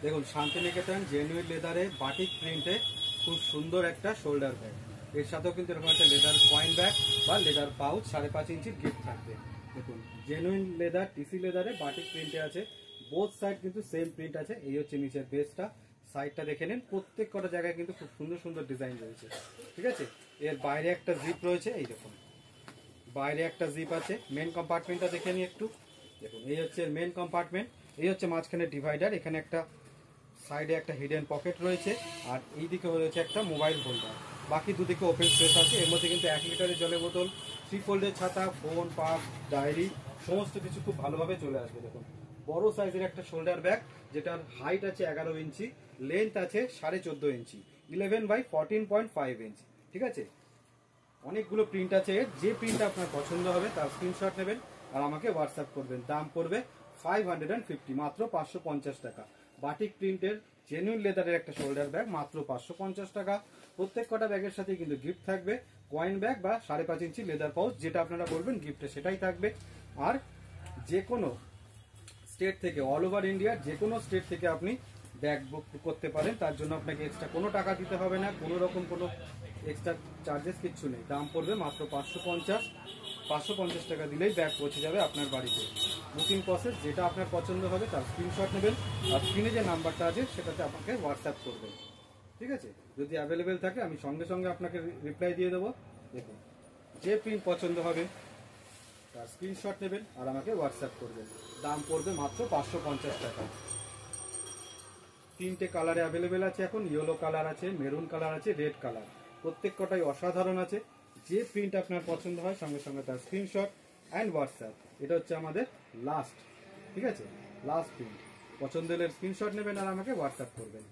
দেখুন Santiniketan genuine লেদারে batik প্রিন্টে খুব সুন্দর একটা শোল্ডার ব্যাগ, এর সাথেও কিন্তু এরকম একটা লেদার কয়েন ব্যাগ বা লেদার পাউচ 5.5 ইঞ্চির গিফট থাকবে। দেখুন জেনুইন লেদার টিসি লেদারে বাটিক প্রিন্টে আছে, বোথ সাইড কিন্তু সেম প্রিন্ট আছে। এই হচ্ছে নিচের বেসটা, সাইডটা দেখে নিন, প্রত্যেক কটা জায়গায় কিন্তু খুব সুন্দর সুন্দর ডিজাইন রয়েছে। ঠিক আছে, এর বাইরে একটা জিপ রয়েছে, এই দেখুন বাইরে একটা জিপ আছে। মেন কম্পার্টমেন্টটা দেখে নিই একটু। দেখুন এই হচ্ছে মেন কম্পার্টমেন্ট, এই হচ্ছে মাঝখানে ডিভাইডার, এখানে একটা সাইডে একটা হিডেন পকেট রয়েছে, আর এই দিকে রয়েছে একটা মোবাইল হোল্ডার। বাকি দুদিকে ওপেন স্পেস আছে। এর মধ্যে কিন্তু 1 লিটারের জলের বোতল, 3 ফোল্ডের ছাতা, ফোন, পাস, ডায়েরি সমস্ত কিছু খুব ভালোভাবে চলে আসবে। দেখুন বড় সাইজের একটা শোল্ডার ব্যাগ, যেটার হাইট আছে 11 ইঞ্চি, লেন্থ আছে 14.5 ইঞ্চি, 11/14.5 ইঞ্চি। ঠিক আছে, অনেকগুলো প্রিন্ট আছে এর, যে প্রিন্ট আপনার পছন্দ হবে তার স্ক্রিনশট নেবেন আর আমাকে হোয়াটসঅ্যাপ করবেন। দাম পড়বে 550, মাত্র 550 টাকা। বাটিক প্রিন্টের জেনুইন লেদারের একটা শোল্ডার ব্যাগ মাত্র 550 টাকা। প্রত্যেক কটা ব্যাগের সাথে কিন্তু গিফট থাকবে কয়েন ব্যাগ বা 5.5 ইঞ্চি লেদার পাউচ, যেটা আপনারা বলবেন গিফটে সেটাই থাকবে। আর যে কোনো স্টেট থেকে, অল ওভার ইন্ডিয়ার যে কোনো স্টেট থেকে আপনি ব্যাগ বুক করতে পারেন, তার জন্য আপনাকে এক্সট্রা কোনো টাকা দিতে হবে না, কোনো রকম কোনো এক্সট্রা চার্জেস কিচ্ছু নেই। দাম পড়বে মাত্র 550 টাকা দিলেই ব্যাগ পৌঁছে যাবে আপনার বাড়িতে। বুকিং প্রসেস, যেটা আপনার পছন্দ হবে তার স্ক্রিনশট নেবেন আর স্ক্রিনে যে নাম্বারটা আছে সেটাতে আপনাকে হোয়াটসঅ্যাপ করবেন। ঠিক আছে, যদি অ্যাভেলেবেল থাকে আমি সঙ্গে সঙ্গে আপনাকে রিপ্লাই দিয়ে দেবো। দেখুন যে প্রিন্ট পছন্দ হবে তার স্ক্রিনশট নেবেন আর আমাকে হোয়াটসঅ্যাপ করবেন। দাম পড়বে মাত্র 550 টাকা। 3টে কালারে অ্যাভেলেবেল আছে এখন, ইয়েলো কালার আছে, মেরুন কালার আছে, রেড কালার। প্রত্যেক কটাই অসাধারণ আছে। যে প্রিন্ট আপনার পছন্দ হয় সঙ্গে সঙ্গে তার স্ক্রিনশট অ্যান্ড হোয়াটসঅ্যাপ। এটা হচ্ছে আমাদের লাস্ট, ঠিক আছে, লাস্ট প্রিন্ট। পছন্দ হলে স্ক্রিনশট নেবেন আর আমাকে হোয়াটসঅ্যাপ করবেন।